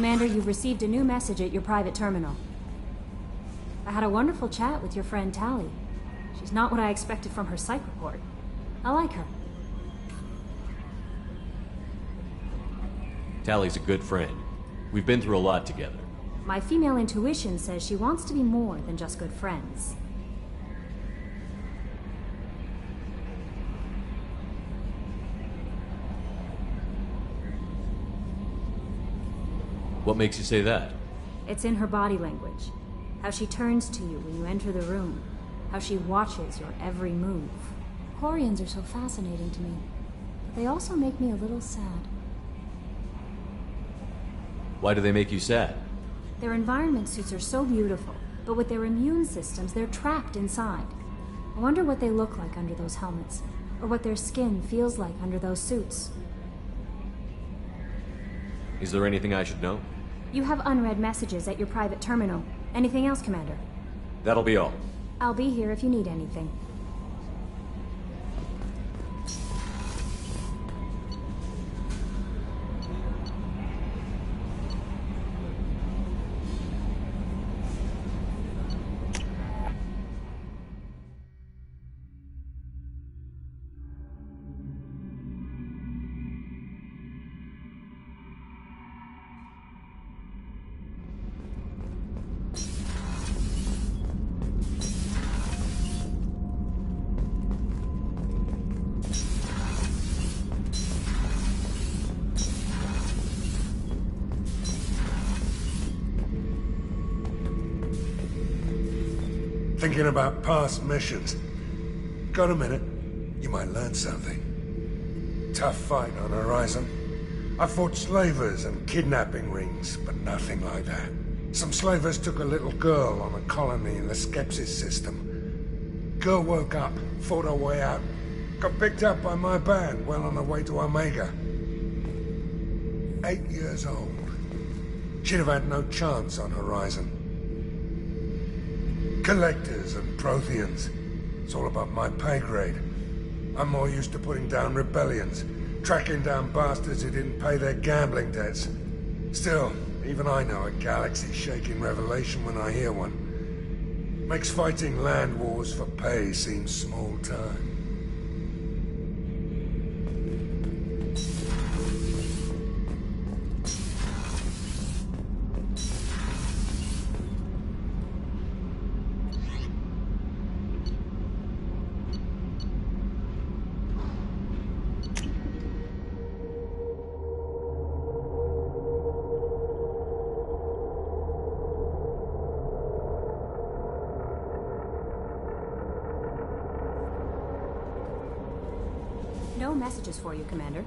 Commander, you've received a new message at your private terminal. I had a wonderful chat with your friend Tally. She's not what I expected from her psych report. I like her. Tally's a good friend. We've been through a lot together. My female intuition says she wants to be more than just good friends. What makes you say that? It's in her body language. How she turns to you when you enter the room. How she watches your every move. Quarians are so fascinating to me, but they also make me a little sad. Why do they make you sad? Their environment suits are so beautiful, but with their immune systems, they're trapped inside. I wonder what they look like under those helmets, or what their skin feels like under those suits. Is there anything I should know? You have unread messages at your private terminal. Anything else, Commander? That'll be all. I'll be here if you need anything. Thinking about past missions. Got a minute? You might learn something. Tough fight on Horizon. I fought slavers and kidnapping rings, but nothing like that. Some slavers took a little girl on a colony in the Skepsis system. Girl woke up, fought her way out, got picked up by my band well on her way to Omega. 8 years old. She'd have had no chance on Horizon. Collectors and Protheans. It's all above my pay grade. I'm more used to putting down rebellions, tracking down bastards who didn't pay their gambling debts. Still, even I know a galaxy-shaking revelation when I hear one. Makes fighting land wars for pay seem small time. No messages for you, Commander.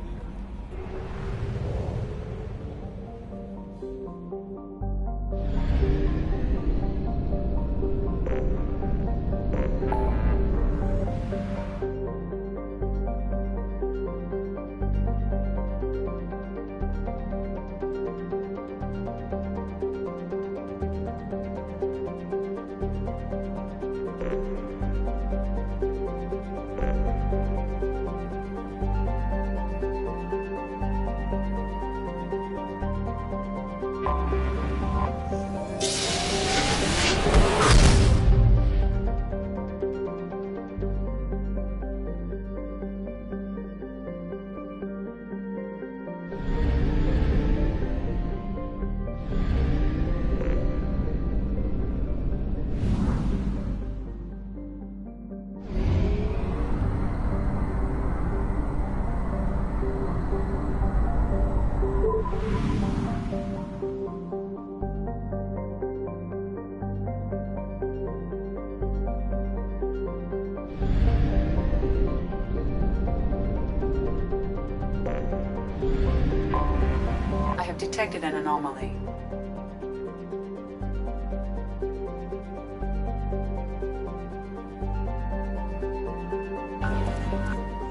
Detected an anomaly.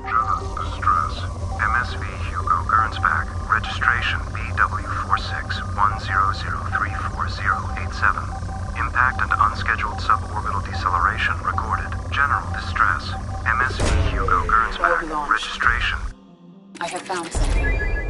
General distress. MSV Hugo Gernsback. Registration BW4610034087. Impact and unscheduled suborbital deceleration recorded. General distress. MSV Hugo Gernsback. Registration. I have found something.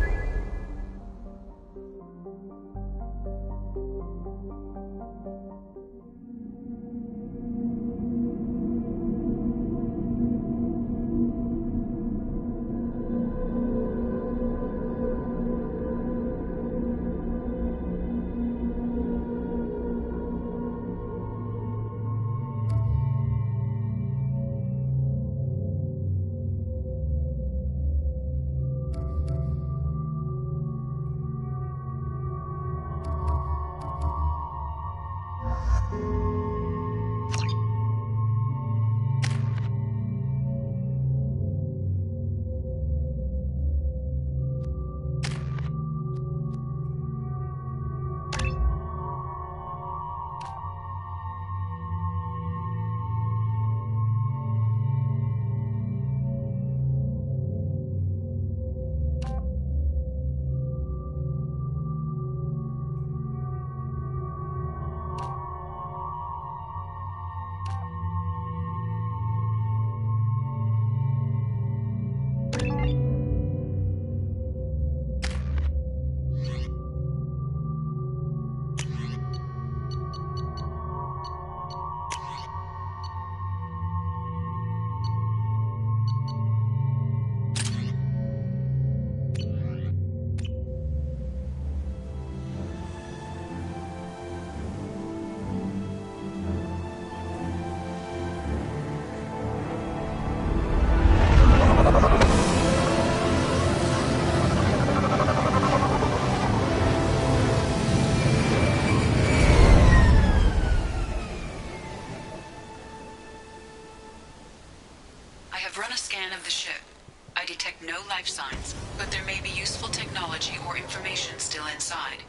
No life signs, but there may be useful technology or information still inside.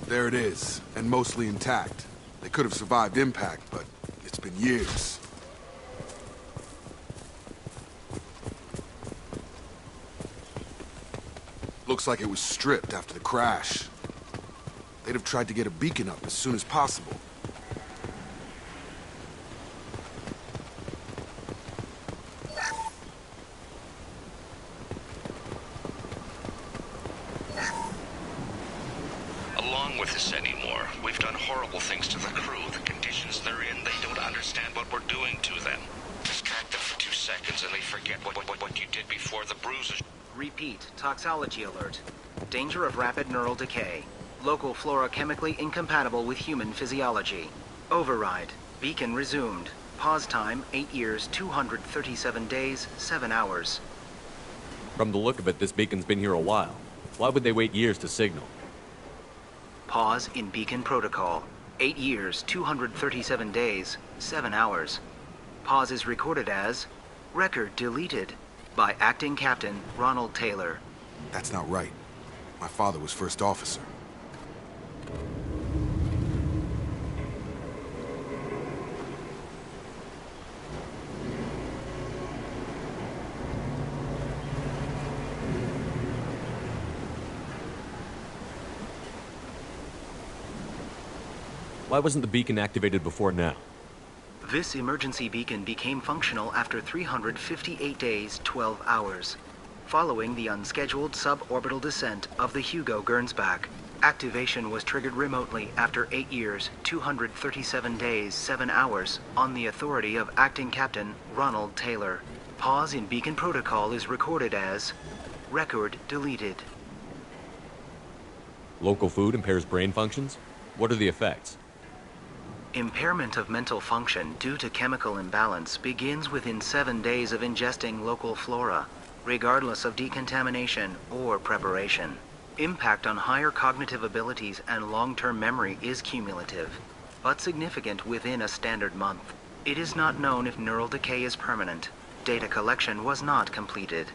There it is, and mostly intact. They could have survived impact, but it's been years. Looks like it was stripped after the crash. They'd have tried to get a beacon up as soon as possible. Along with this anymore. We've done horrible things to the crew. The conditions they're in, they don't understand what we're doing to them. Distract them for 2 seconds and they forget what you did before the bruises. Repeat, toxology alert. Danger of rapid neural decay. Local flora chemically incompatible with human physiology. Override. Beacon resumed. Pause time, 8 years, 237 days, 7 hours. From the look of it, this beacon's been here a while. Why would they wait years to signal? Pause in beacon protocol. 8 years, 237 days, 7 hours. Pause is recorded as record deleted by Acting Captain Ronald Taylor. That's not right. My father was first officer. Why wasn't the beacon activated before now? This emergency beacon became functional after 358 days, 12 hours, following the unscheduled suborbital descent of the Hugo Gernsback. Activation was triggered remotely after 8 years, 237 days, 7 hours, on the authority of Acting Captain Ronald Taylor. Pause in beacon protocol is recorded as record deleted. Local food impairs brain functions? What are the effects? Impairment of mental function due to chemical imbalance begins within 7 days of ingesting local flora, regardless of decontamination or preparation. Impact on higher cognitive abilities and long-term memory is cumulative, but significant within a standard month. It is not known if neural decay is permanent. Data collection was not completed.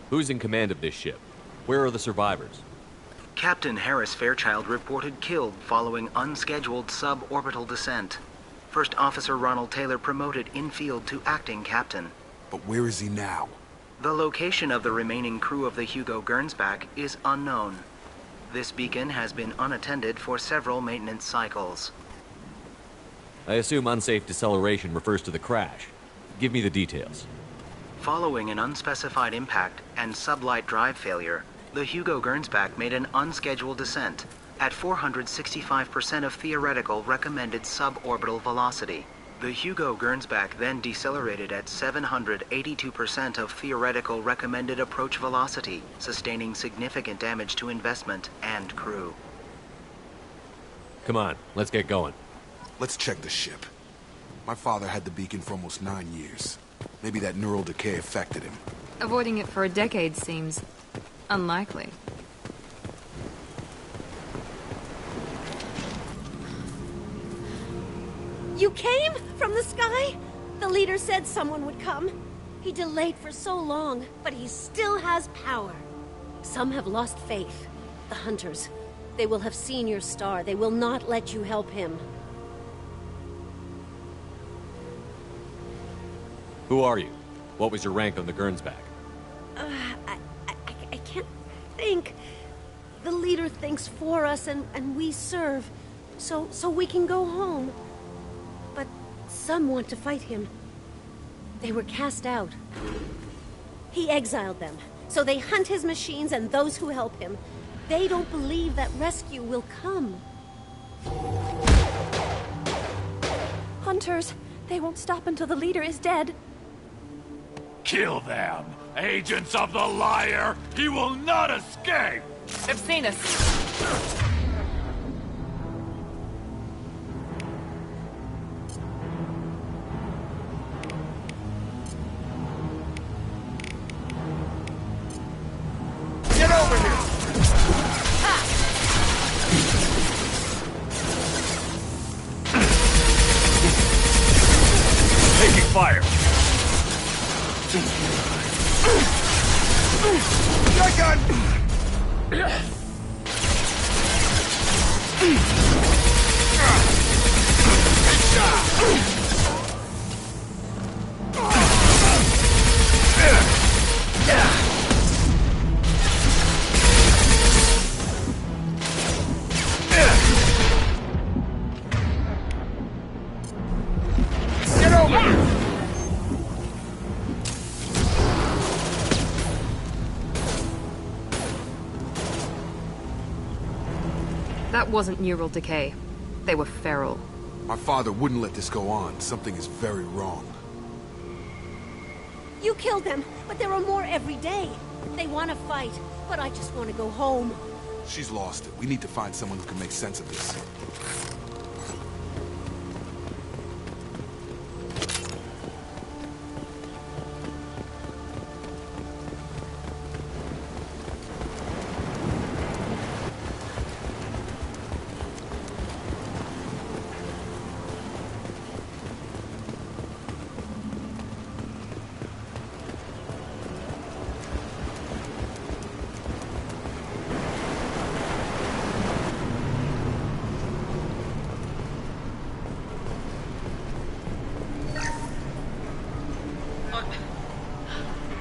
Who's in command of this ship? Where are the survivors? Captain Harris Fairchild reported killed following unscheduled suborbital descent. First Officer Ronald Taylor promoted in-field to acting captain. But where is he now? The location of the remaining crew of the Hugo Gernsback is unknown. This beacon has been unattended for several maintenance cycles. I assume unsafe deceleration refers to the crash. Give me the details. Following an unspecified impact and sublight drive failure, the Hugo Gernsback made an unscheduled descent at 465% of theoretical recommended suborbital velocity. The Hugo Gernsback then decelerated at 782% of theoretical recommended approach velocity, sustaining significant damage to investment and crew. Come on, let's get going. Let's check the ship. My father had the beacon for almost 9 years. Maybe that neural decay affected him. Avoiding it for a decade seems unlikely. You came from the sky? The leader said someone would come. He delayed for so long, but he still has power. Some have lost faith. The hunters. They will have seen your star. They will not let you help him. Who are you? What was your rank on the Gernsback? I can't think. The leader thinks for us and we serve. So we can go home. But some want to fight him. They were cast out. He exiled them. So they hunt his machines and those who help him. They don't believe that rescue will come. Hunters, they won't stop until the leader is dead. Kill them! Agents of the liar! He will not escape! They've seen us. Get over here! Ha! fire! Shotgun! Get over! That wasn't neural decay. They were feral. My father wouldn't let this go on. Something is very wrong. You killed them, but there are more every day. They want to fight, but I just want to go home. She's lost it. We need to find someone who can make sense of this.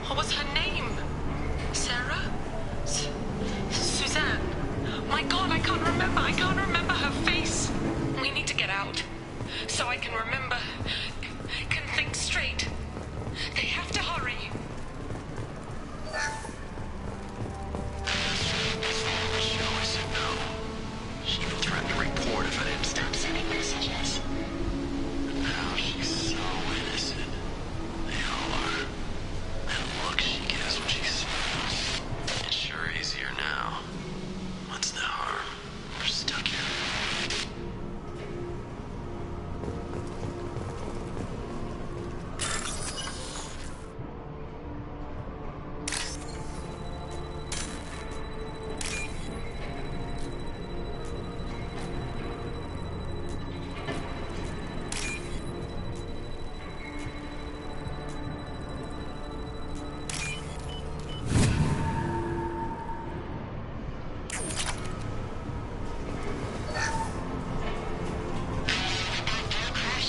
What was her name? Sarah? Suzanne? My God, I can't remember. I can't remember her face. We need to get out. So I can remember. Can think straight. They have to hurry. She always said no. She even threatened to report if I didn't stop sending messages. But now she's so innocent. They all are. That look she gives when she smiles. It's sure easier now. What's the harm? We're stuck here.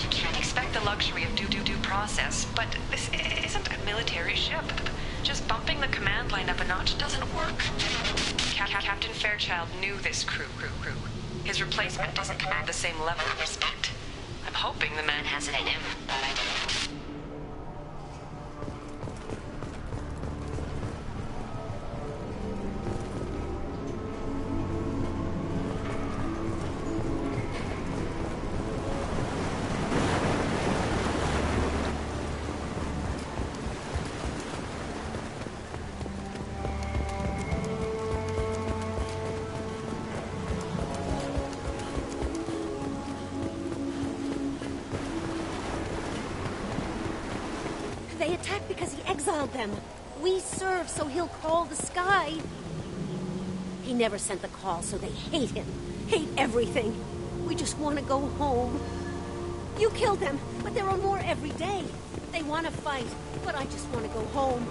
You can't expect the luxury of due process, but this isn't a military ship. Just bumping the command line up a notch doesn't work. Captain Fairchild knew this crew. His replacement doesn't command the same level of respect. I'm hoping the man has it in him. They attacked because he exiled them. We serve so he'll call the sky. He never sent the call, so they hate him. Hate everything. We just want to go home. You killed them, but there are more every day. They want to fight, but I just want to go home.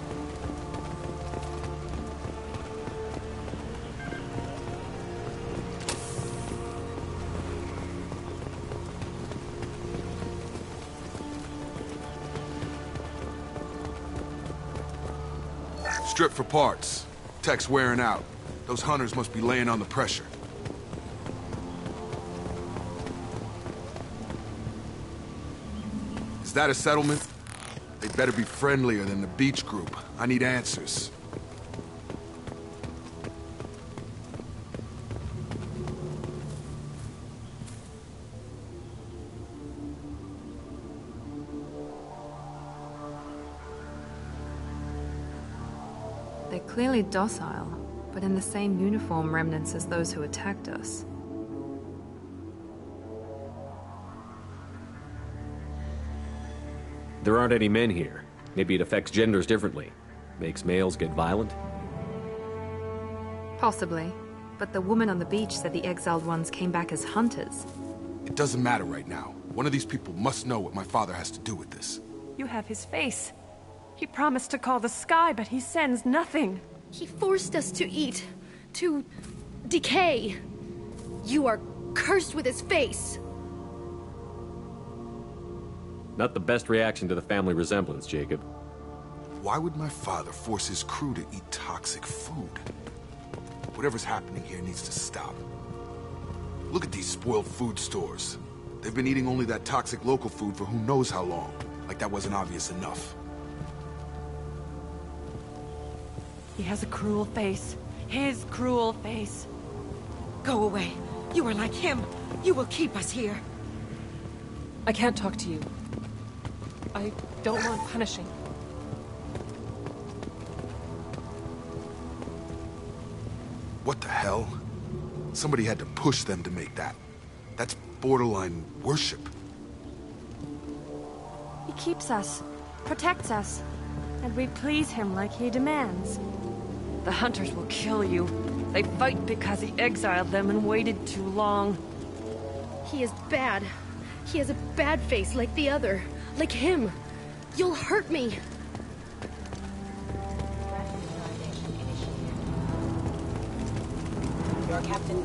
Strip for parts. Tech's wearing out. Those hunters must be laying on the pressure. Is that a settlement? They better be friendlier than the beach group. I need answers. They're clearly docile, but in the same uniform remnants as those who attacked us. There aren't any men here. Maybe it affects genders differently. Makes males get violent? Possibly. But the woman on the beach said the exiled ones came back as hunters. It doesn't matter right now. One of these people must know what my father has to do with this. You have his face. He promised to call the sky, but he sends nothing. He forced us to eat, to decay. You are cursed with his face. Not the best reaction to the family resemblance, Jacob. Why would my father force his crew to eat toxic food? Whatever's happening here needs to stop. Look at these spoiled food stores. They've been eating only that toxic local food for who knows how long. Like that wasn't obvious enough. He has a cruel face. His cruel face. Go away. You are like him. You will keep us here. I can't talk to you. I don't want punishing. What the hell? Somebody had to push them to make that. That's borderline worship. He keeps us, protects us, and we please him like he demands. The hunters will kill you. They fight because he exiled them and waited too long. He is bad. He has a bad face like the other. Like him. You'll hurt me. Your captain.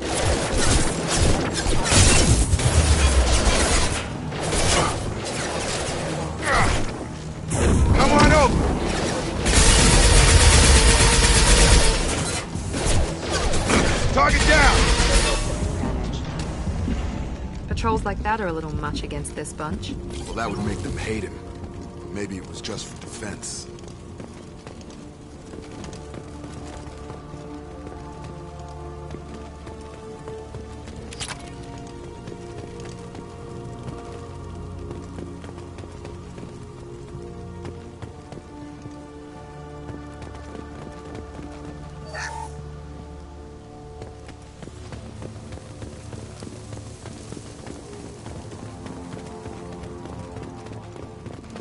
Come on over! Target down! Patrols like that are a little much against this bunch. Well, that would make them hate him. Maybe it was just for defense.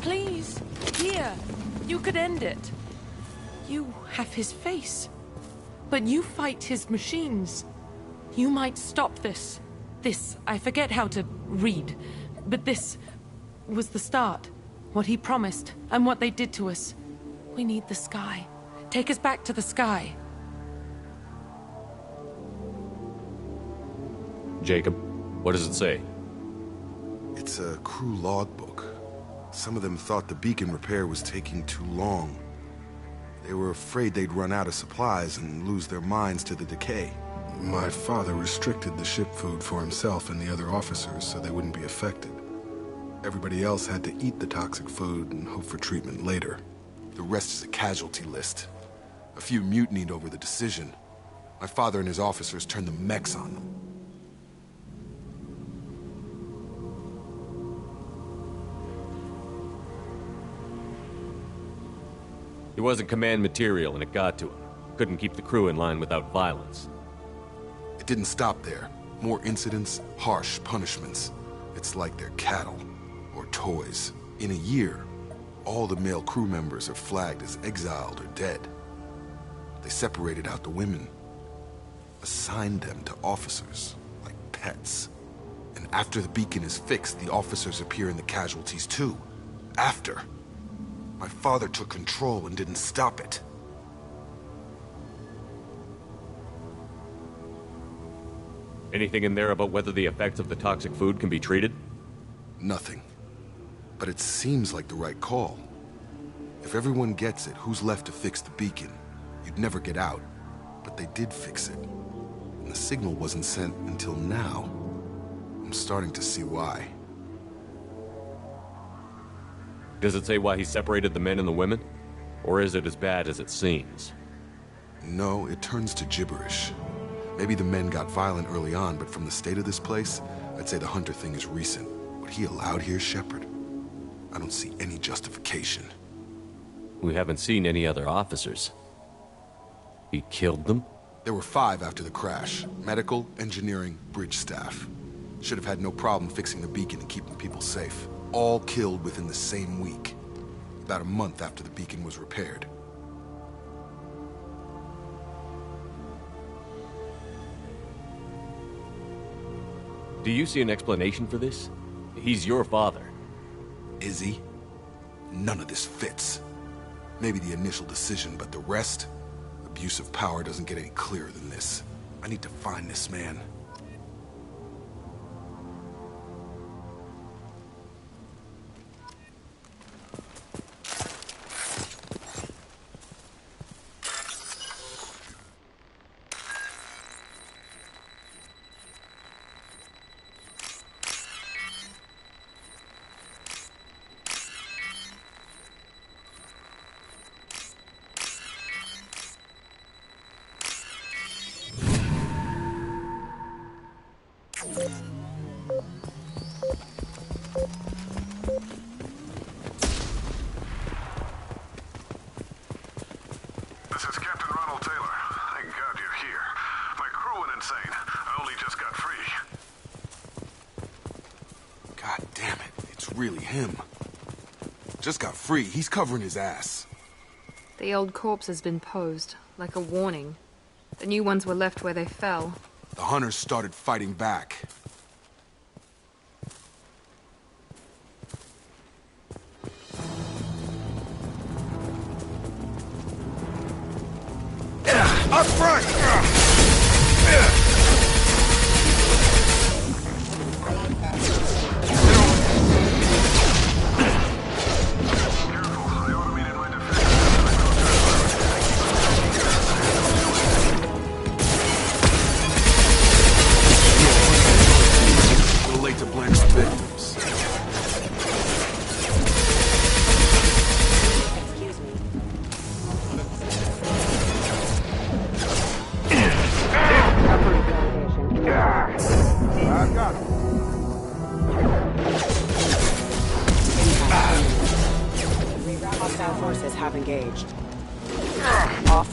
Please, here. You could end it. You have his face. But you fight his machines. You might stop this. This, I forget how to read. But this was the start. What he promised, and what they did to us. We need the sky. Take us back to the sky. Jacob, what does it say? It's a crew logbook. Some of them thought the beacon repair was taking too long. They were afraid they'd run out of supplies and lose their minds to the decay. My father restricted the ship food for himself and the other officers so they wouldn't be affected. Everybody else had to eat the toxic food and hope for treatment later. The rest is a casualty list. A few mutinied over the decision. My father and his officers turned the mechs on them. He wasn't command material and it got to him. Couldn't keep the crew in line without violence. It didn't stop there. More incidents, harsh punishments. It's like they're cattle, or toys. In a year, all the male crew members are flagged as exiled or dead. They separated out the women, assigned them to officers, like pets. And after the beacon is fixed, the officers appear in the casualties too. After. My father took control and didn't stop it. Anything in there about whether the effects of the toxic food can be treated? Nothing. But it seems like the right call. If everyone gets it, who's left to fix the beacon? You'd never get out. But they did fix it. And the signal wasn't sent until now. I'm starting to see why. Does it say why he separated the men and the women? Or is it as bad as it seems? No, it turns to gibberish. Maybe the men got violent early on, but from the state of this place, I'd say the Hunter thing is recent. What he allowed here, Shepard? I don't see any justification. We haven't seen any other officers. He killed them? There were 5 after the crash. Medical, engineering, bridge staff. Should have had no problem fixing the beacon and keeping people safe. All killed within the same week. About a month after the beacon was repaired. Do you see an explanation for this? He's your father. Is he? None of this fits. Maybe the initial decision, but the rest? Abuse of power doesn't get any clearer than this. I need to find this man. This is Captain Ronald Taylor. Thank God you're here. My crew went insane. I only just got free. God damn it, it's really him. Just got free, he's covering his ass. The old corpse has been posed, like a warning. The new ones were left where they fell. The hunters started fighting back. Up front! Too late to blame the victims. I got him. Hostile forces have engaged. Off.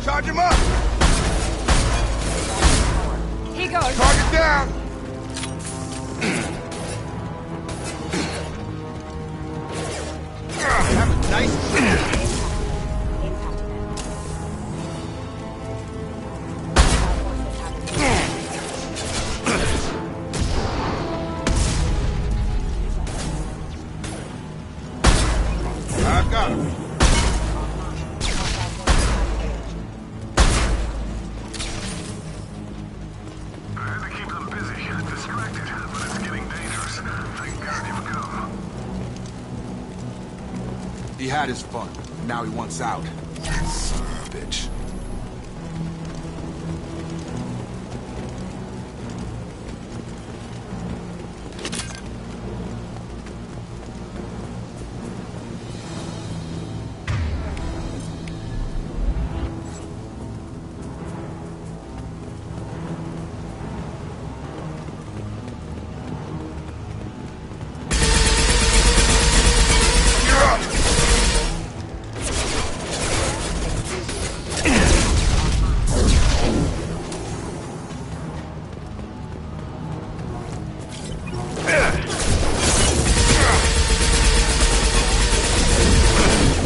Charge him up! Here goes. Target down! Have a nice I've got him. He had his fun. Now he wants out. Son of a bitch.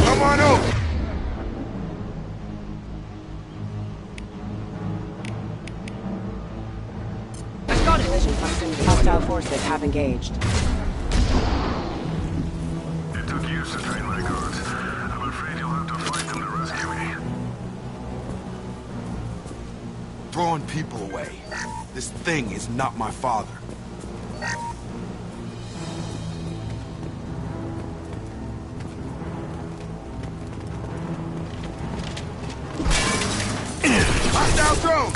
Come on over. I got it. Hostile forces have engaged. It took years to train my guards. I'm afraid you'll have to fight them to rescue me. Throwing people away. This thing is not my father. Hostile drone!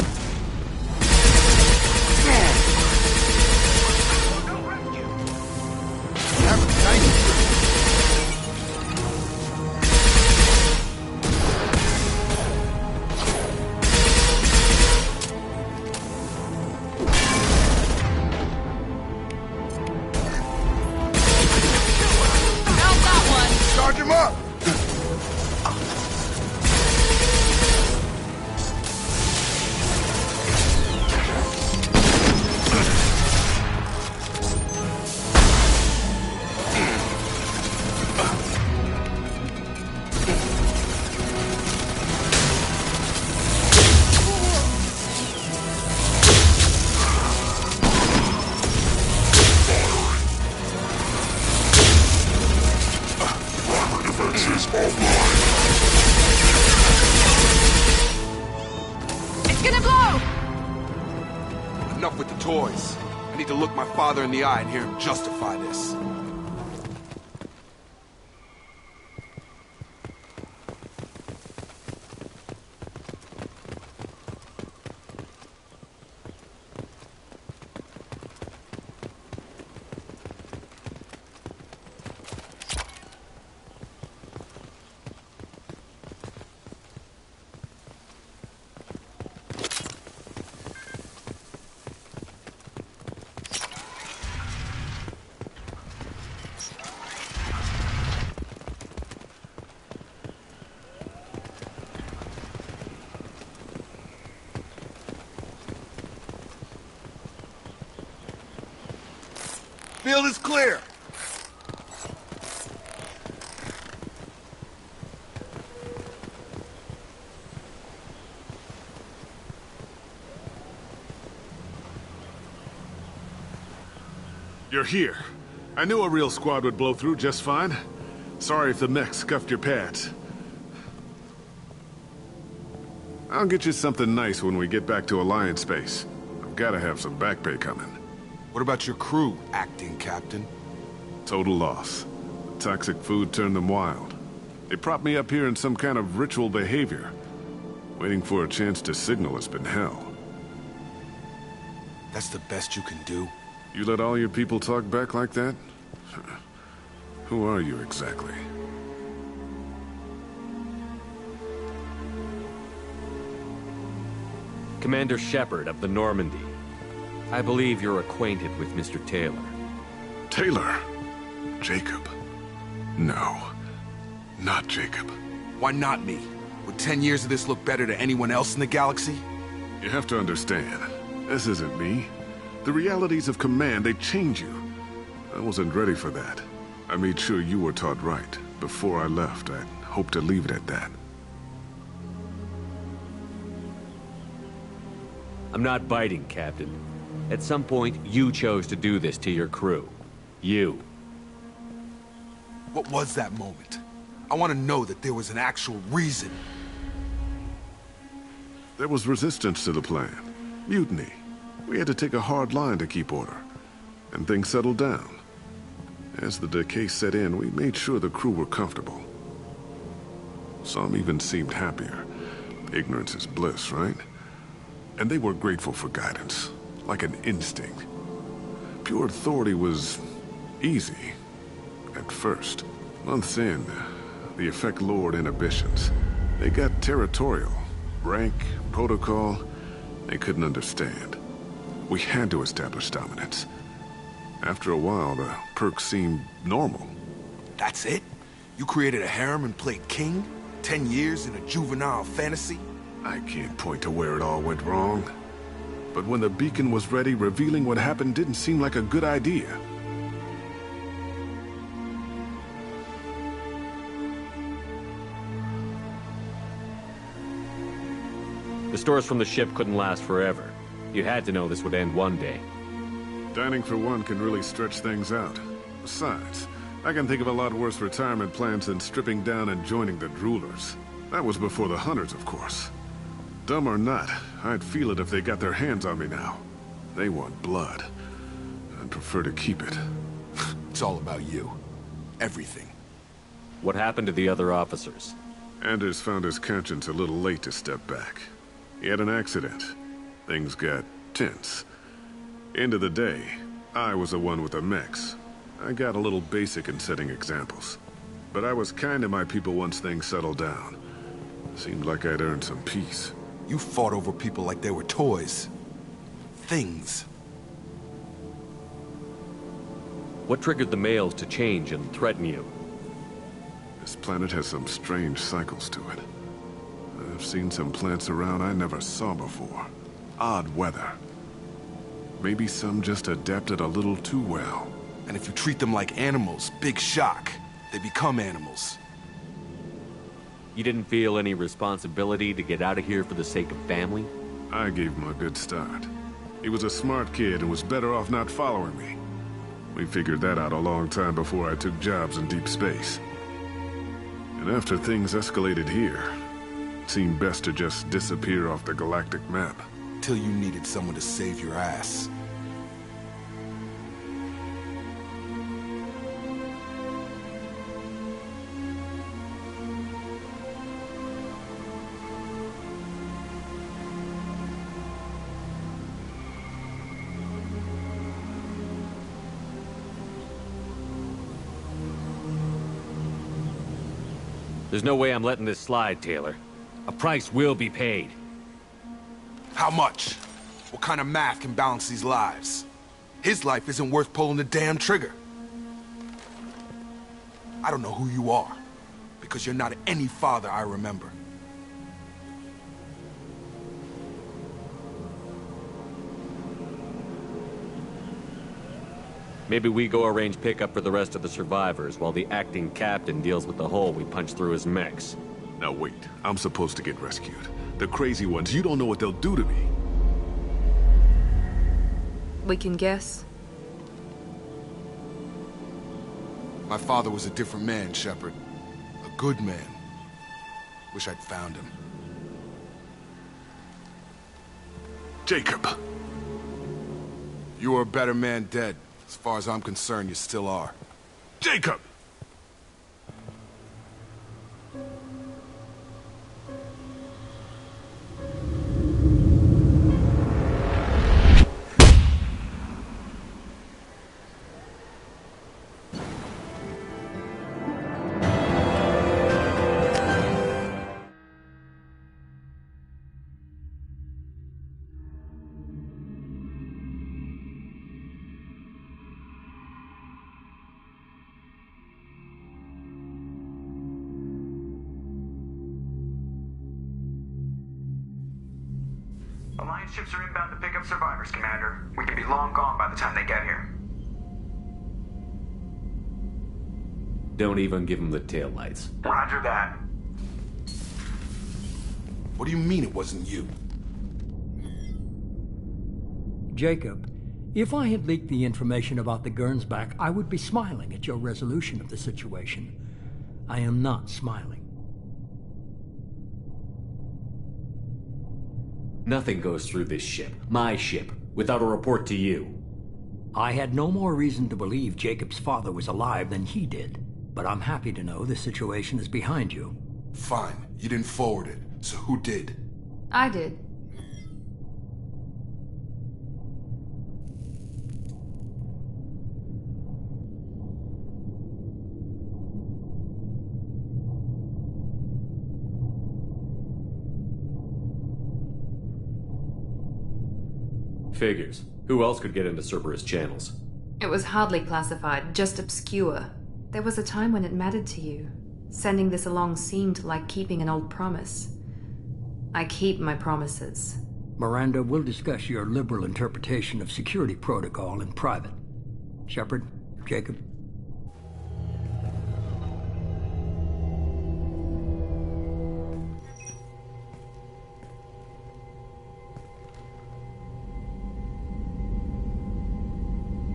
Charge him up! It's gonna blow! Enough with the toys. I need to look my father in the eye and hear him justify this. Field is clear. You're here. I knew a real squad would blow through just fine. Sorry if the mech scuffed your pads. I'll get you something nice when we get back to Alliance space. I've gotta have some back pay coming. What about your crew, acting captain? Total loss. The toxic food turned them wild. They propped me up here in some kind of ritual behavior. Waiting for a chance to signal has been hell. That's the best you can do? You let all your people talk back like that? Who are you exactly? Commander Shepard of the Normandy. I believe you're acquainted with Mr. Taylor. Taylor? Jacob? No. Not Jacob. Why not me? Would 10 years of this look better to anyone else in the galaxy? You have to understand, this isn't me. The realities of command, they change you. I wasn't ready for that. I made sure you were taught right. Before I left, I hoped to leave it at that. I'm not biting, Captain. At some point, you chose to do this to your crew. You. What was that moment? I want to know that there was an actual reason. There was resistance to the plan. Mutiny. We had to take a hard line to keep order. And things settled down. As the decay set in, we made sure the crew were comfortable. Some even seemed happier. Ignorance is bliss, right? And they were grateful for guidance. Like an instinct. Pure authority was easy. At first. Months in, the effect lowered inhibitions. They got territorial. Rank, protocol, they couldn't understand. We had to establish dominance. After a while, the perks seemed normal. That's it? You created a harem and played king? 10 years in a juvenile fantasy? I can't point to where it all went wrong. But when the beacon was ready, revealing what happened didn't seem like a good idea. The stores from the ship couldn't last forever. You had to know this would end one day. Dining for one can really stretch things out. Besides, I can think of a lot worse retirement plans than stripping down and joining the droolers. That was before the hunters, of course. Dumb or not, I'd feel it if they got their hands on me now. They want blood. I'd prefer to keep it. It's all about you. Everything. What happened to the other officers? Anders found his conscience a little late to step back. He had an accident. Things got tense. End of the day, I was the one with the mechs. I got a little basic in setting examples. But I was kind to my people once things settled down. Seemed like I'd earned some peace. You fought over people like they were toys. Things. What triggered the males to change and threaten you? This planet has some strange cycles to it. I've seen some plants around I never saw before. Odd weather. Maybe some just adapted a little too well. And if you treat them like animals, big shock. They become animals. You didn't feel any responsibility to get out of here for the sake of family? I gave him a good start. He was a smart kid and was better off not following me. We figured that out a long time before I took jobs in deep space. And after things escalated here, it seemed best to just disappear off the galactic map. Till you needed someone to save your ass. There's no way I'm letting this slide, Taylor. A price will be paid. How much? What kind of math can balance these lives? His life isn't worth pulling the damn trigger. I don't know who you are, because you're not any father I remember. Maybe we go arrange pickup for the rest of the survivors while the acting captain deals with the hole we punched through his mechs. Now wait, I'm supposed to get rescued. The crazy ones, you don't know what they'll do to me. We can guess. My father was a different man, Shepard. A good man. Wish I'd found him. Jacob! You were a better man dead. As far as I'm concerned, you still are. Jacob! Alliance ships are inbound to pick up survivors, Commander. We could be long gone by the time they get here. Don't even give him the taillights. Roger that. What do you mean it wasn't you? Jacob, if I had leaked the information about the Gernsback, I would be smiling at your resolution of the situation. I am not smiling. Nothing goes through this ship, my ship, without a report to you. I had no more reason to believe Jacob's father was alive than he did, but I'm happy to know the situation is behind you. Fine. You didn't forward it, so who did? I did. Figures. Who else could get into Cerberus channels? It was hardly classified, just obscure. There was a time when it mattered to you. Sending this along seemed like keeping an old promise. I keep my promises. Miranda, we'll discuss your liberal interpretation of security protocol in private. Shepard, Jacob.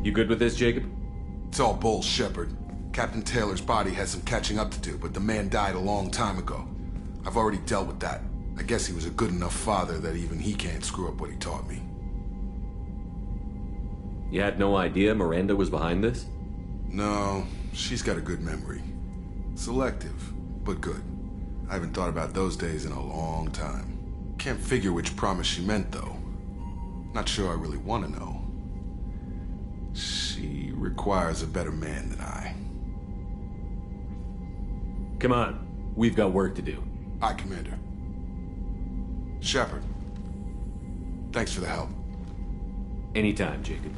You good with this, Jacob? It's all bull, Shepard. Captain Taylor's body has some catching up to do, but the man died a long time ago. I've already dealt with that. I guess he was a good enough father that even he can't screw up what he taught me. You had no idea Miranda was behind this? No, she's got a good memory. Selective, but good. I haven't thought about those days in a long time. Can't figure which promise she meant, though. Not sure I really want to know. She requires a better man than I. Come on. We've got work to do. Aye, Commander. Shepard. Thanks for the help. Anytime, Jacob.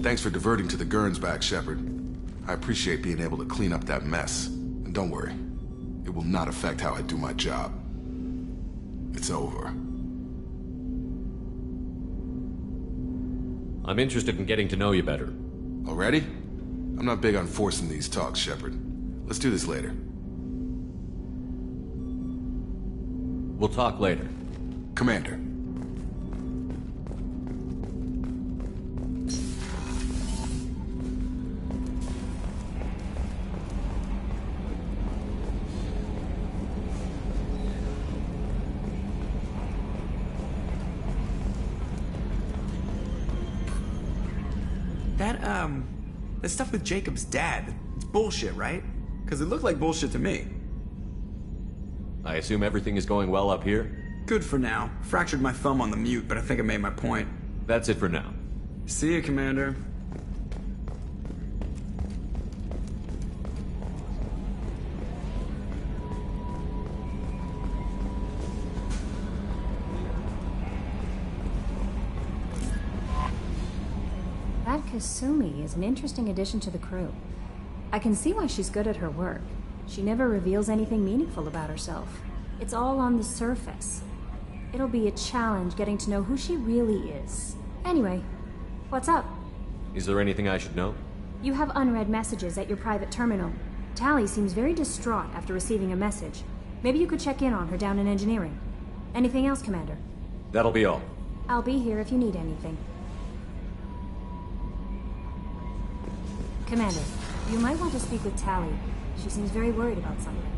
Thanks for diverting to the Gurn's back, Shepard. I appreciate being able to clean up that mess. And don't worry, it will not affect how I do my job. It's over. I'm interested in getting to know you better. Already? I'm not big on forcing these talks, Shepard. Let's do this later. We'll talk later. Commander. That stuff with Jacob's dad, it's bullshit, right? Because it looked like bullshit to me. I assume everything is going well up here? Good for now. Fractured my thumb on the mute, but I think I made my point. That's it for now. See you, Commander. That Kasumi is an interesting addition to the crew. I can see why she's good at her work. She never reveals anything meaningful about herself. It's all on the surface. It'll be a challenge getting to know who she really is. Anyway, what's up? Is there anything I should know? You have unread messages at your private terminal. Tally seems very distraught after receiving a message. Maybe you could check in on her down in engineering. Anything else, Commander? That'll be all. I'll be here if you need anything. Commander, you might want to speak with Tally. She seems very worried about something.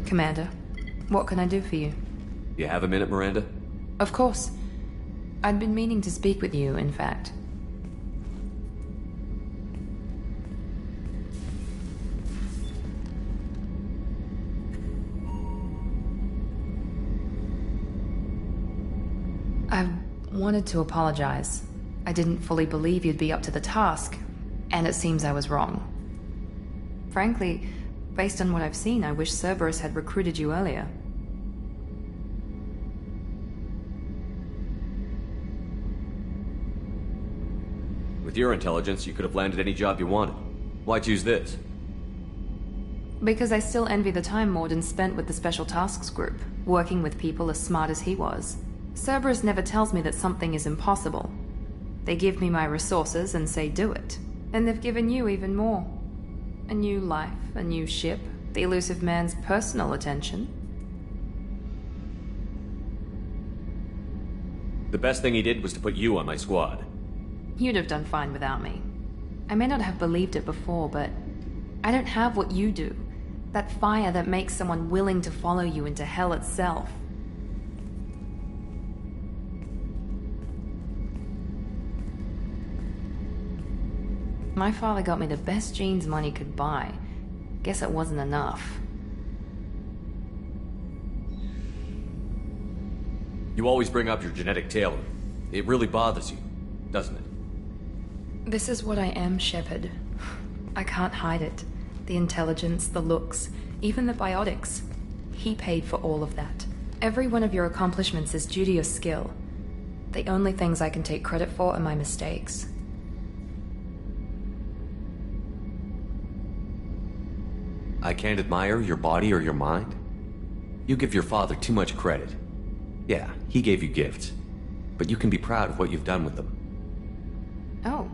Commander, what can I do for you? You have a minute, Miranda? Of course. I'd been meaning to speak with you, in fact. I wanted to apologize. I didn't fully believe you'd be up to the task, and it seems I was wrong. Frankly, based on what I've seen, I wish Cerberus had recruited you earlier. With your intelligence, you could have landed any job you wanted. Why choose this? Because I still envy the time Morden spent with the Special Tasks Group, working with people as smart as he was. Cerberus never tells me that something is impossible. They give me my resources and say do it. And they've given you even more. A new life, a new ship, the elusive man's personal attention. The best thing he did was to put you on my squad. You'd have done fine without me. I may not have believed it before, but I don't have what you do. That fire that makes someone willing to follow you into hell itself. My father got me the best jeans money could buy. Guess it wasn't enough. You always bring up your genetic tailoring. It really bothers you, doesn't it? This is what I am, Shepard. I can't hide it. The intelligence, the looks, even the biotics. He paid for all of that. Every one of your accomplishments is due to your skill. The only things I can take credit for are my mistakes. I can't admire your body or your mind? You give your father too much credit. Yeah, he gave you gifts. But you can be proud of what you've done with them. Oh.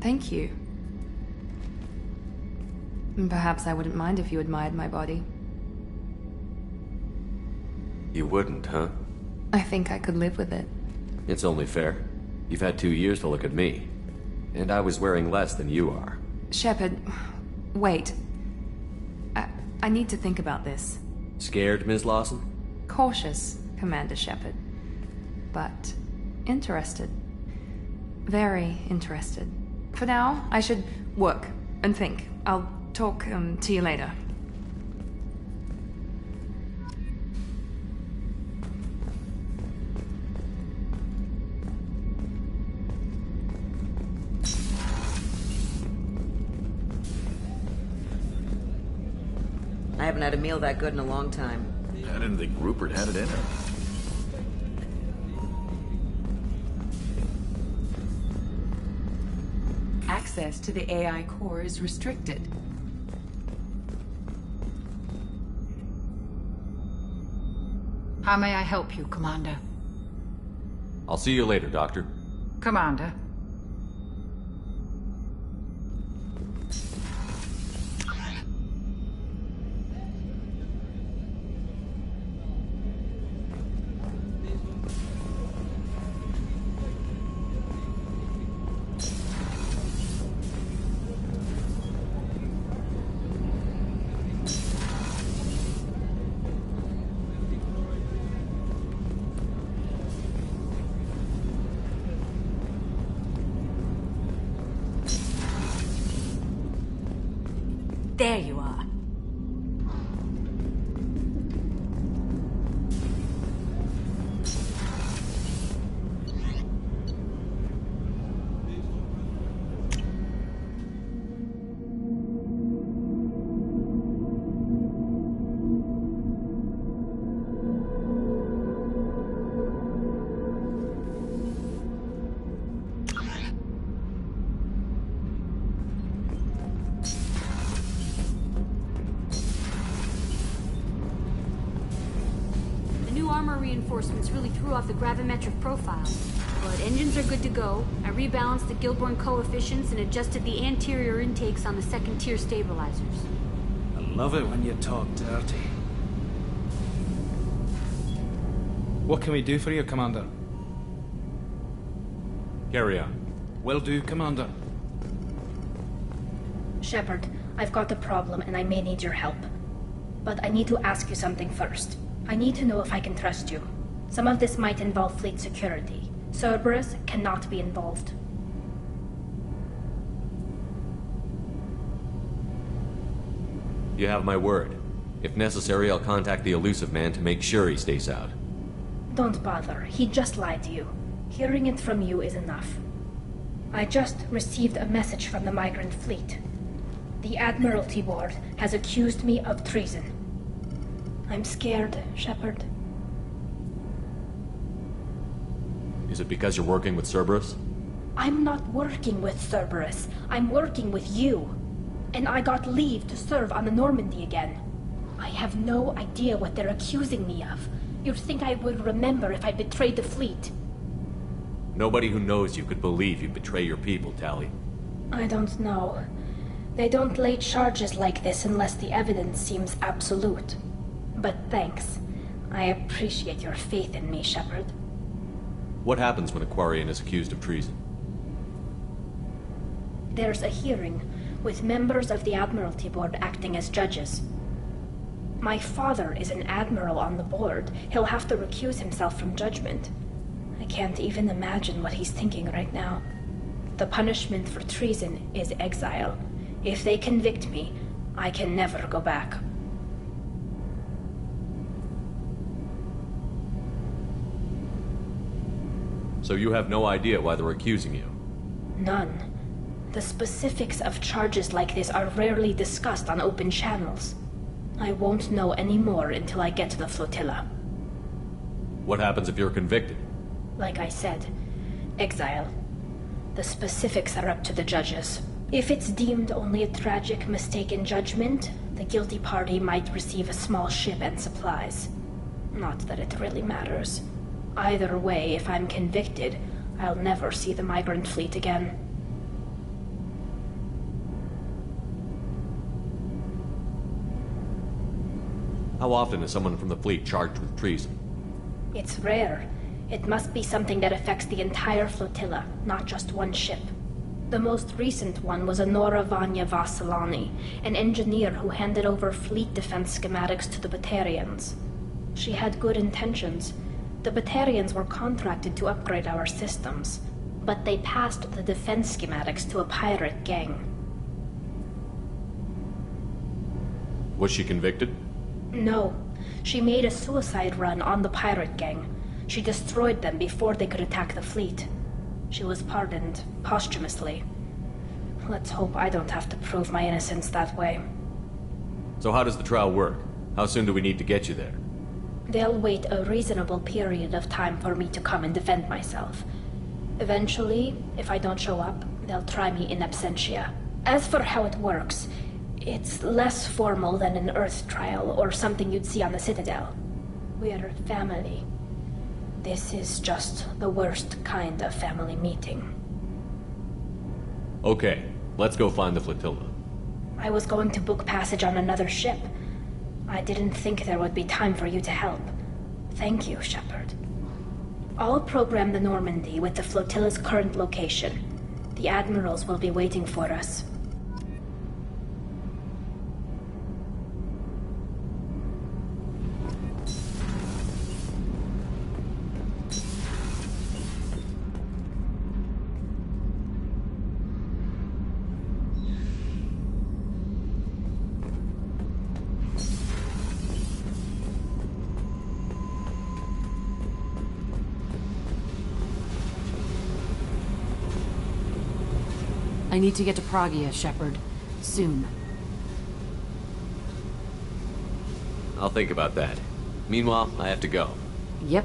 Thank you. Perhaps I wouldn't mind if you admired my body. You wouldn't, huh? I think I could live with it. It's only fair. You've had 2 years to look at me. And I was wearing less than you are. Shepard, wait. I need to think about this. Scared, Ms. Lawson? Cautious, Commander Shepard. But interested. Very interested. For now, I should work and think. I'll talk to you later. I haven't had a meal that good in a long time. I didn't think Rupert had it in him. Access to the AI core is restricted. How may I help you, Commander? I'll see you later, Doctor. Commander. There you are. Reinforcements really threw off the gravimetric profile. But engines are good to go. I rebalanced the Gilborn coefficients and adjusted the anterior intakes on the second-tier stabilizers. I love it when you talk dirty. What can we do for you, Commander? Carry on. Will do, Commander. Shepard, I've got a problem and I may need your help. But I need to ask you something first. I need to know if I can trust you. Some of this might involve fleet security. Cerberus cannot be involved. You have my word. If necessary, I'll contact the elusive man to make sure he stays out. Don't bother. He just lied to you. Hearing it from you is enough. I just received a message from the migrant fleet. The Admiralty Board has accused me of treason. I'm scared, Shepard. Is it because you're working with Cerberus? I'm not working with Cerberus. I'm working with you. And I got leave to serve on the Normandy again. I have no idea what they're accusing me of. You'd think I would remember if I betrayed the fleet. Nobody who knows you could believe you betray your people, Tali. I don't know. They don't lay charges like this unless the evidence seems absolute. But thanks. I appreciate your faith in me, Shepard. What happens when a Quarian is accused of treason? There's a hearing, with members of the Admiralty Board acting as judges. My father is an admiral on the board. He'll have to recuse himself from judgment. I can't even imagine what he's thinking right now. The punishment for treason is exile. If they convict me, I can never go back. So you have no idea why they're accusing you? None. The specifics of charges like this are rarely discussed on open channels. I won't know any more until I get to the flotilla. What happens if you're convicted? Like I said, exile. The specifics are up to the judges. If it's deemed only a tragic mistake in judgment, the guilty party might receive a small ship and supplies. Not that it really matters. Either way, if I'm convicted, I'll never see the migrant fleet again. How often is someone from the fleet charged with treason? It's rare. It must be something that affects the entire flotilla, not just one ship. The most recent one was Anora Vanya Vasilani, an engineer who handed over fleet defense schematics to the Batarians. She had good intentions. The Batarians were contracted to upgrade our systems, but they passed the defense schematics to a pirate gang. Was she convicted? No. She made a suicide run on the pirate gang. She destroyed them before they could attack the fleet. She was pardoned, posthumously. Let's hope I don't have to prove my innocence that way. So how does the trial work? How soon do we need to get you there? They'll wait a reasonable period of time for me to come and defend myself. Eventually, if I don't show up, they'll try me in absentia. As for how it works, it's less formal than an Earth trial or something you'd see on the Citadel. We're family. This is just the worst kind of family meeting. Okay, let's go find the flotilla. I was going to book passage on another ship. I didn't think there would be time for you to help. Thank you, Shepard. I'll program the Normandy with the flotilla's current location. The admirals will be waiting for us. I need to get to Pragia, Shepard. Soon. I'll think about that. Meanwhile, I have to go. Yep.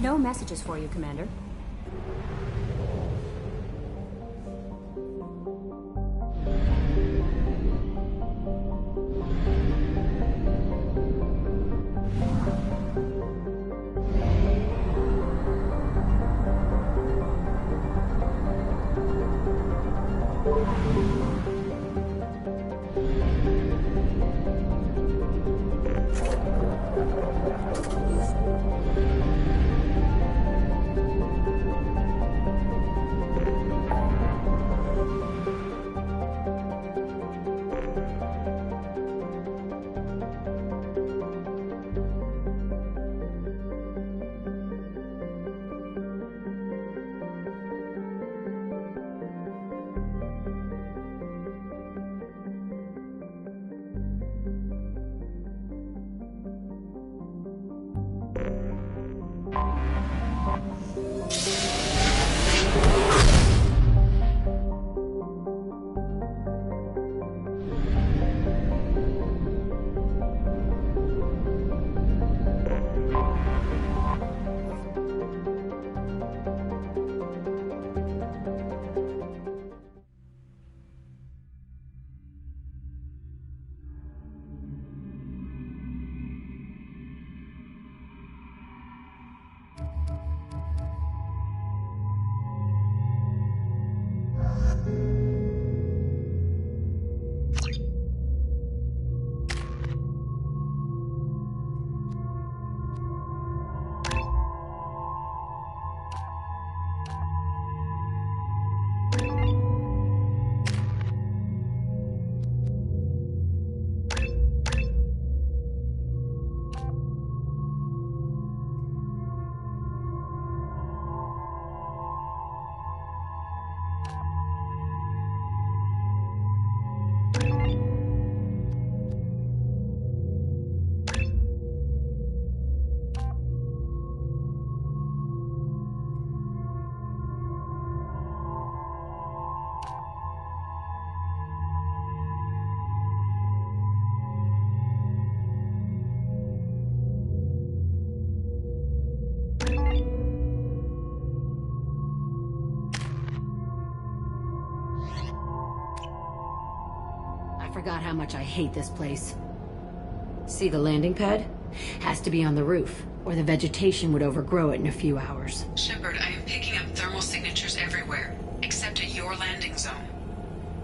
No messages for you, Commander. forgot how much I hate this place. See the landing pad? Has to be on the roof, or the vegetation would overgrow it in a few hours. Shepard, I am picking up thermal signatures everywhere, except at your landing zone.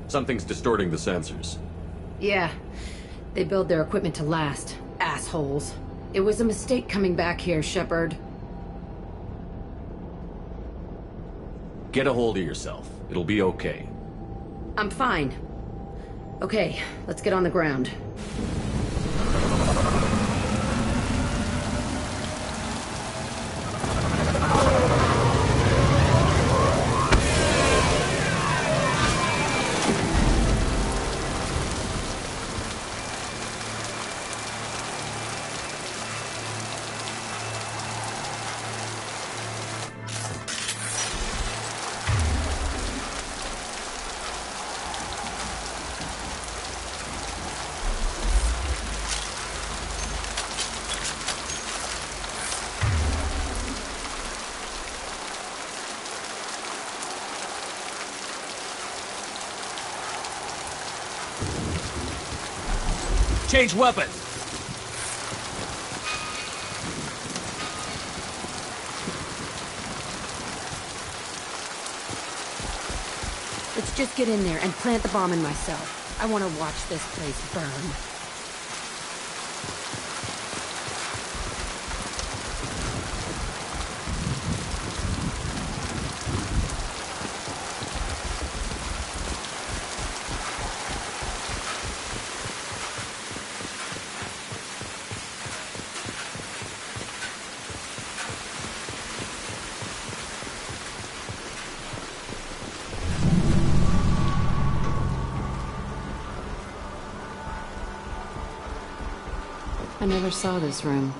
Something's distorting the sensors. Yeah, they build their equipment to last. Assholes. It was a mistake coming back here, Shepard. Get a hold of yourself. It'll be okay. I'm fine. Okay, let's get on the ground. Change weapons! Let's just get in there and plant the bomb in myself. I want to watch this place burn. I never saw this room.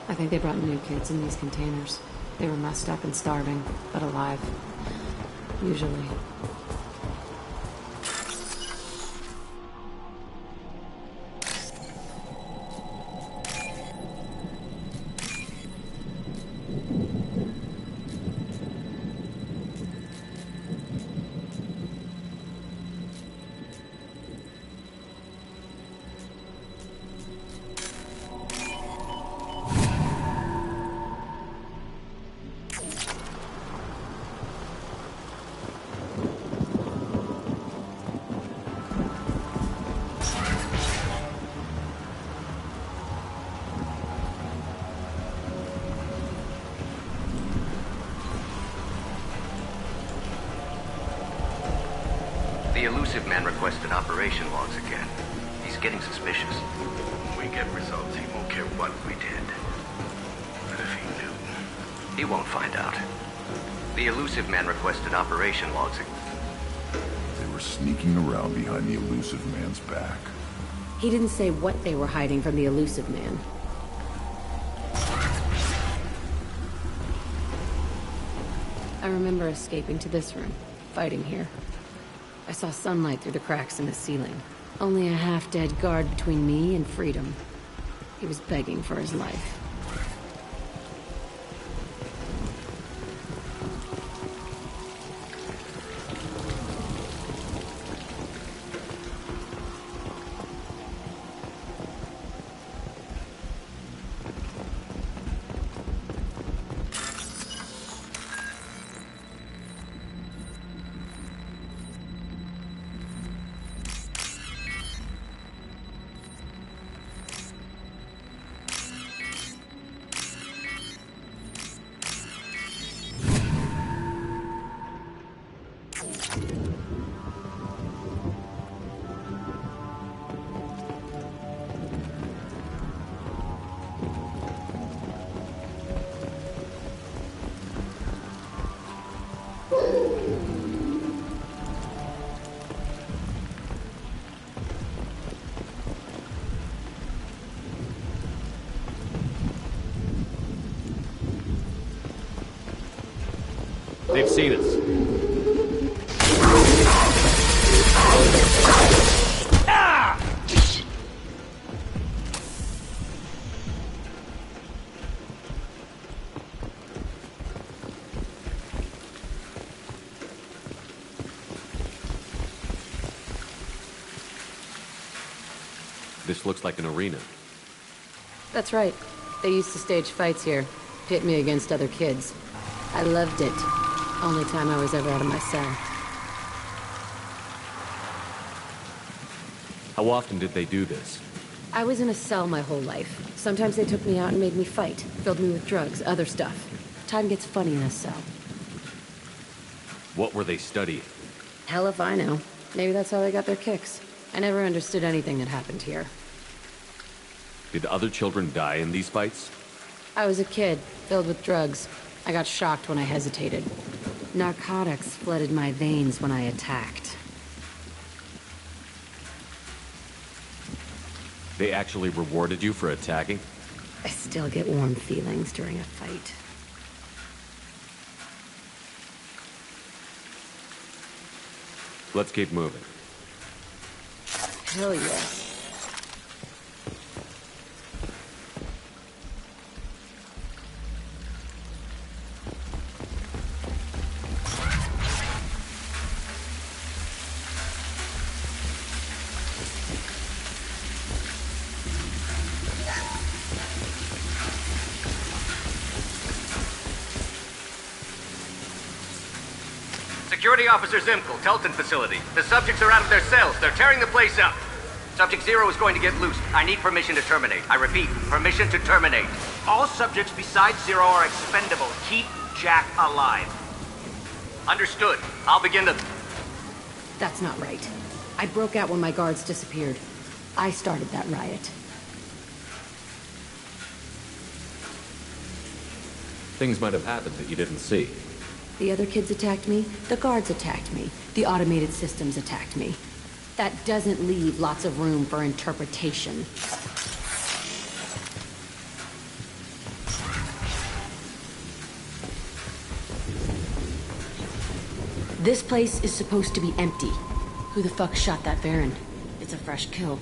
I think they brought new kids in these containers. They were messed up and starving, but alive. Usually. The elusive man requested operation logs again. He's getting suspicious. When we get results, he won't care what we did. But if he knew... He won't find out. The elusive man requested operation logs again. They were sneaking around behind the elusive man's back. He didn't say what they were hiding from the elusive man. I remember escaping to this room, fighting here. I saw sunlight through the cracks in the ceiling. Only a half-dead guard between me and freedom. He was begging for his life. They've seen us. This looks like an arena. That's right. They used to stage fights here, pit me against other kids. I loved it. Only time I was ever out of my cell. How often did they do this? I was in a cell my whole life. Sometimes they took me out and made me fight, filled me with drugs, other stuff. Time gets funny in a cell. What were they studying? Hell if I know. Maybe that's how they got their kicks. I never understood anything that happened here. Did other children die in these fights? I was a kid, filled with drugs. I got shocked when I hesitated. Narcotics flooded my veins when I attacked. They actually rewarded you for attacking? I still get warm feelings during a fight. Let's keep moving. Hell yes. Security Officer Zimkel, Telton facility. The subjects are out of their cells. They're tearing the place up. Subject Zero is going to get loose. I need permission to terminate. I repeat, permission to terminate. All subjects besides Zero are expendable. Keep Jack alive. Understood. I'll begin to... That's not right. I broke out when my guards disappeared. I started that riot. Things might have happened that you didn't see. The other kids attacked me, the guards attacked me, the automated systems attacked me. That doesn't leave lots of room for interpretation. This place is supposed to be empty. Who the fuck shot that Baron? It's a fresh kill.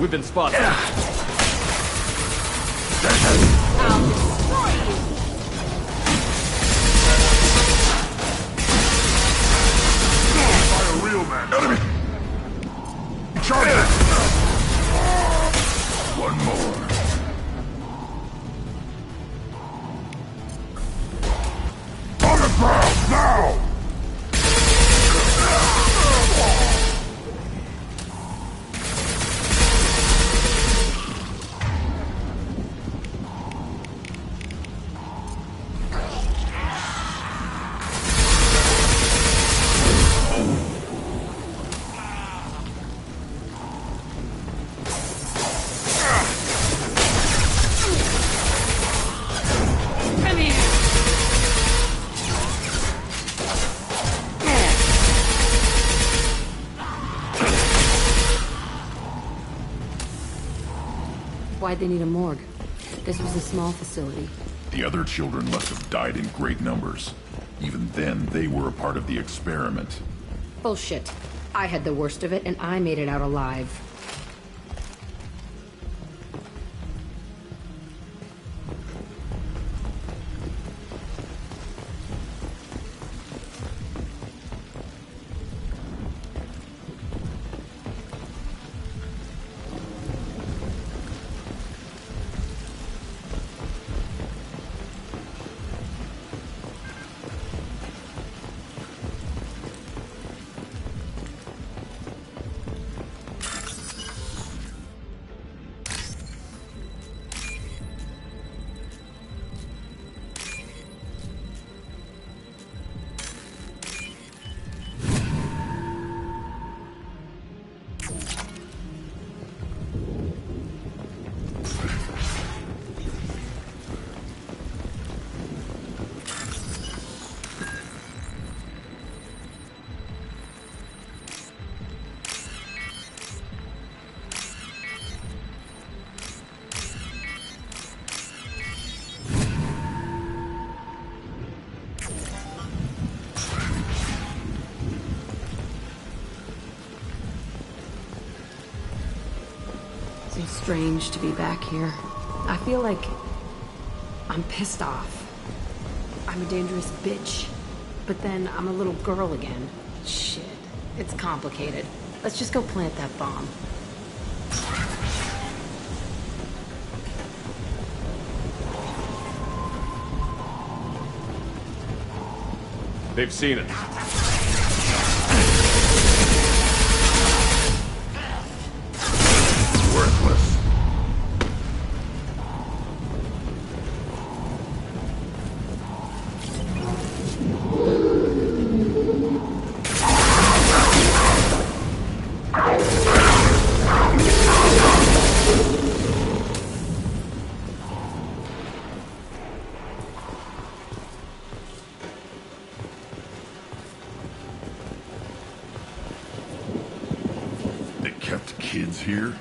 We've been spotted. I'll destroy you! By a real man. Enemy! Charge! One more. On the ground, now! Why'd they need a morgue? This was a small facility. The other children must have died in great numbers. Even then, they were a part of the experiment. Bullshit. I had the worst of it, and I made it out alive. feels strange to be back here. I feel like I'm pissed off. I'm a dangerous bitch. But then I'm a little girl again. Shit. It's complicated. Let's just go plant that bomb. They've seen it. It's worthless. Kids here?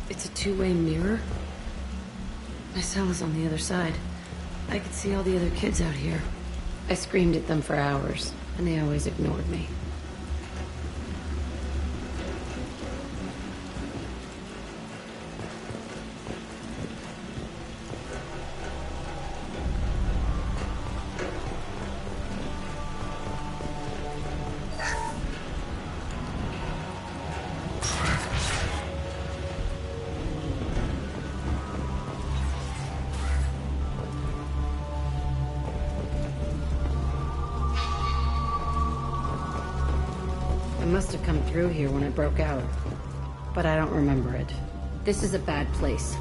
It's a two-way mirror? My cell is on the other side. I could see all the other kids out here. I screamed at them for hours, and they always ignored me. I must have come through here when it broke out, but I don't remember it. This is a bad place.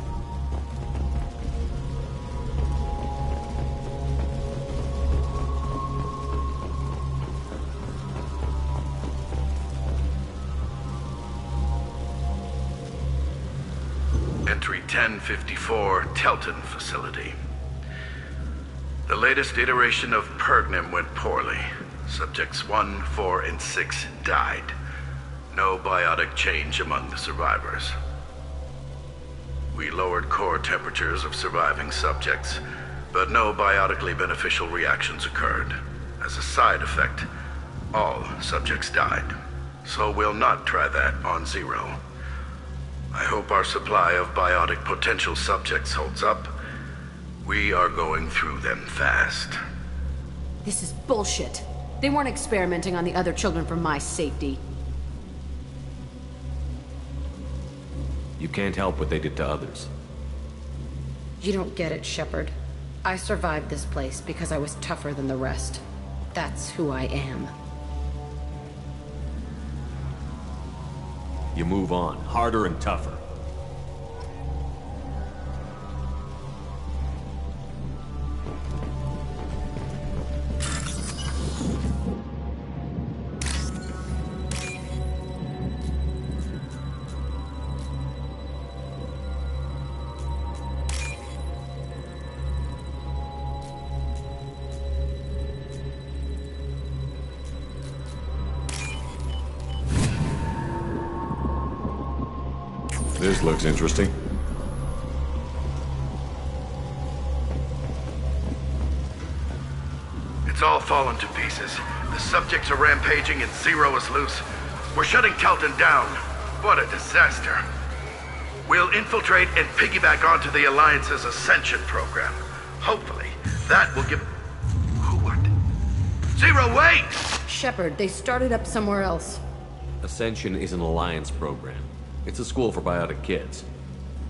Entry 1054, Telton facility. The latest iteration of Pergnim went poorly. Subjects 1, 4, and 6 died. No biotic change among the survivors. We lowered core temperatures of surviving subjects, but no biotically beneficial reactions occurred. As a side effect, all subjects died. So we'll not try that on Zero. I hope our supply of biotic potential subjects holds up. We are going through them fast. This is bullshit. They weren't experimenting on the other children for my safety. You can't help what they did to others. You don't get it, Shepard. I survived this place because I was tougher than the rest. That's who I am. You move on, harder and tougher. This looks interesting. It's all fallen to pieces. The subjects are rampaging and Zero is loose. We're shutting Telton down. What a disaster. We'll infiltrate and piggyback onto the Alliance's Ascension program. Hopefully, that will give... What? Zero, wait! Shepard, they started up somewhere else. Ascension is an Alliance program. It's a school for biotic kids.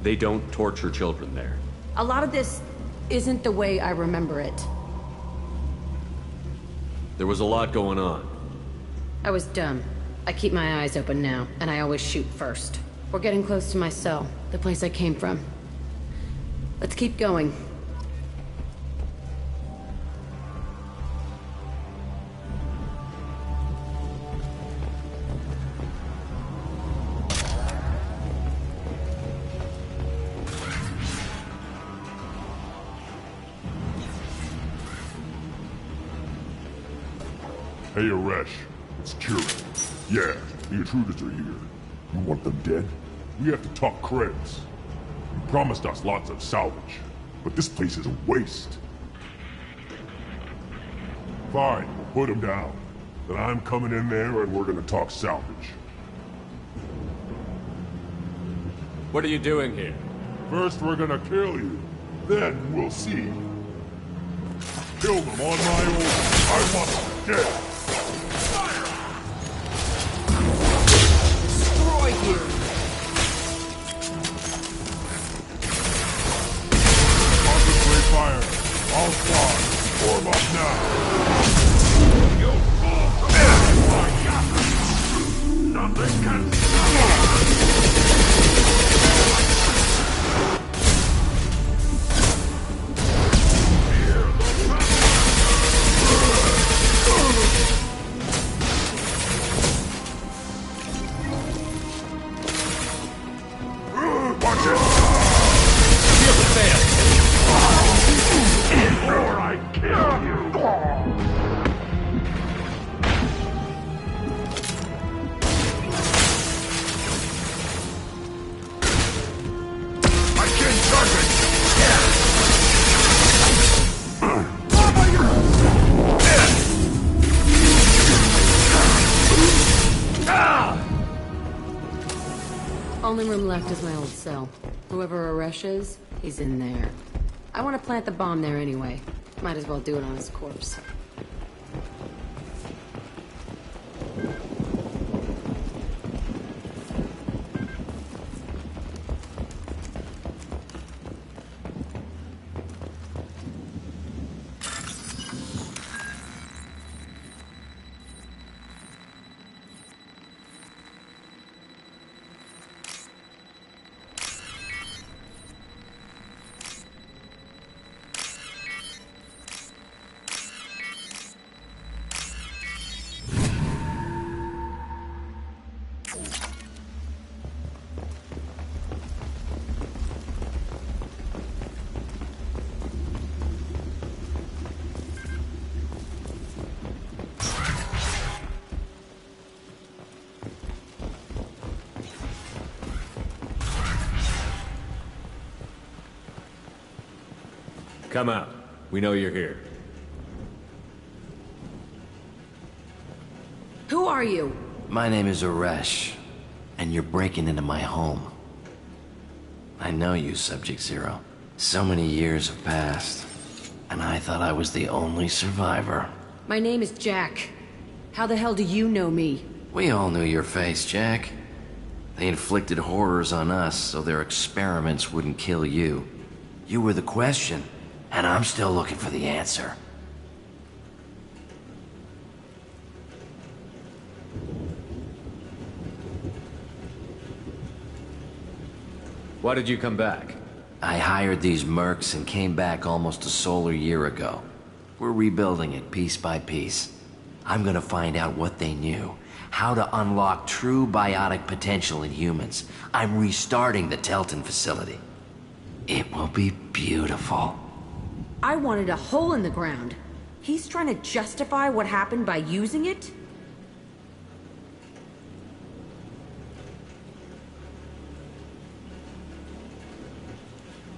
They don't torture children there. A lot of this isn't the way I remember it. There was a lot going on. I was dumb. I keep my eyes open now, and I always shoot first. We're getting close to my cell, the place I came from. Let's keep going. Hey, Aresh. It's Kieran. Yeah, the intruders are here. You want them dead? We have to talk creds. You promised us lots of salvage, but this place is a waste. Fine, we'll put them down. Then I'm coming in there and we're gonna talk salvage. What are you doing here? First we're gonna kill you, then we'll see. Kill them on my order. I want them dead. Destroy you! Concentrate fire. All squads, form up now. You fall from nothing can stop us. Only room left is my old cell. Whoever Aresh is, he's in there. I want to plant the bomb there anyway. Might as well do it on his corpse. Come out. We know you're here. Who are you? My name is Aresh, and you're breaking into my home. I know you, Subject Zero. So many years have passed, and I thought I was the only survivor. My name is Jack. How the hell do you know me? We all knew your face, Jack. They inflicted horrors on us so their experiments wouldn't kill you. You were the question, and I'm still looking for the answer. Why did you come back? I hired these mercs and came back almost a solar year ago. We're rebuilding it piece by piece. I'm gonna find out what they knew, how to unlock true biotic potential in humans. I'm restarting the Telton facility. It will be beautiful. I wanted a hole in the ground. He's trying to justify what happened by using it?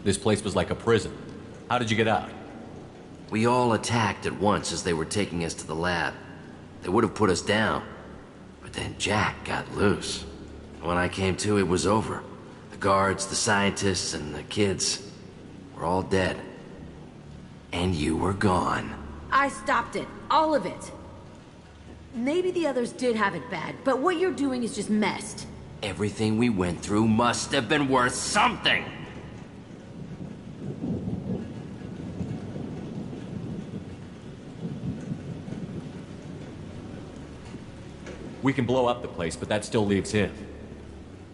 This place was like a prison. How did you get out? We all attacked at once as they were taking us to the lab. They would have put us down. But then Jack got loose. When I came to, it was over. The guards, the scientists, and the kids were all dead. And you were gone. I stopped it. All of it. Maybe the others did have it bad, but what you're doing is just messed. Everything we went through must have been worth something. We can blow up the place, but that still leaves him.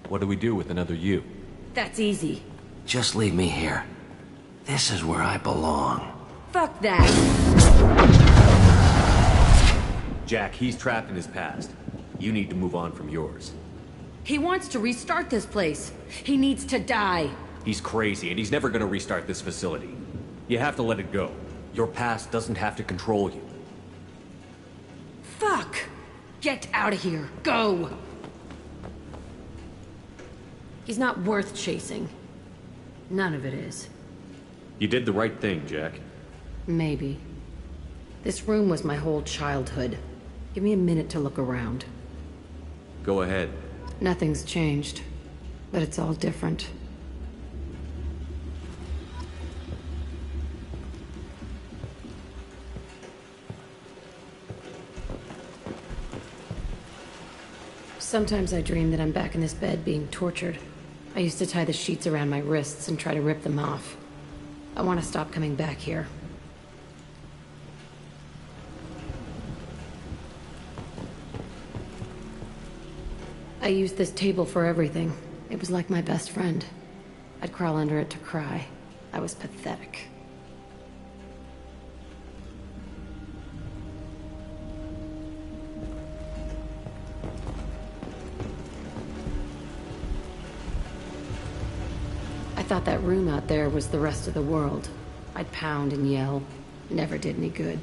What do we do with another you? That's easy. Just leave me here. This is where I belong. Fuck that. Jack, he's trapped in his past. You need to move on from yours. He wants to restart this place. He needs to die. He's crazy, and he's never gonna restart this facility. You have to let it go. Your past doesn't have to control you. Fuck. Get out of here! Go! He's not worth chasing. None of it is. You did the right thing, Jack. Maybe. This room was my whole childhood. Give me a minute to look around. Go ahead. Nothing's changed, but it's all different. Sometimes I dream that I'm back in this bed being tortured. I used to tie the sheets around my wrists and try to rip them off. I want to stop coming back here. I used this table for everything. It was like my best friend. I'd crawl under it to cry. I was pathetic. I thought that room out there was the rest of the world. I'd pound and yell. Never did any good.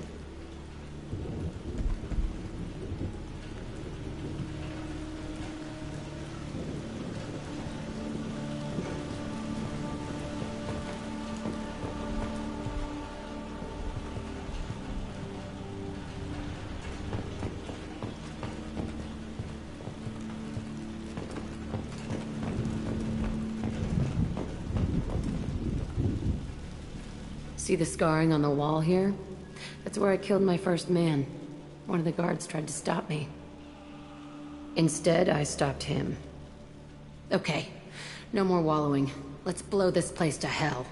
See the scarring on the wall here? That's where I killed my first man. One of the guards tried to stop me. Instead, I stopped him. Okay, no more wallowing. Let's blow this place to hell.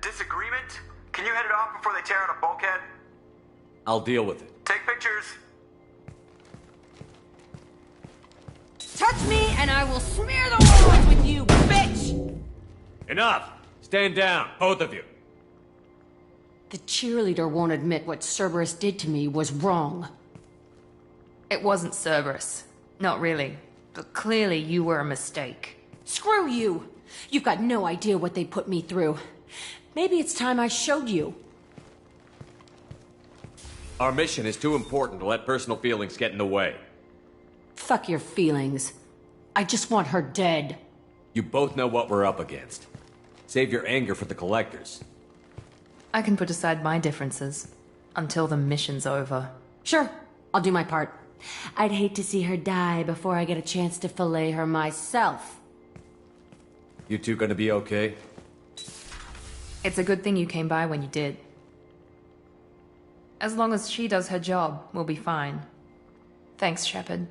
Disagreement? Can you head it off before they tear out a bulkhead? I'll deal with it. Take pictures. Touch me and I will smear the walls with you, bitch! Enough! Stand down, both of you. The cheerleader won't admit what Cerberus did to me was wrong. It wasn't Cerberus. Not really. But clearly you were a mistake. Screw you! You've got no idea what they put me through. Maybe it's time I showed you. Our mission is too important to let personal feelings get in the way. Fuck your feelings. I just want her dead. You both know what we're up against. Save your anger for the collectors. I can put aside my differences until the mission's over. Sure, I'll do my part. I'd hate to see her die before I get a chance to fillet her myself. You two gonna be okay? It's a good thing you came by when you did. As long as she does her job, we'll be fine. Thanks, Shepard.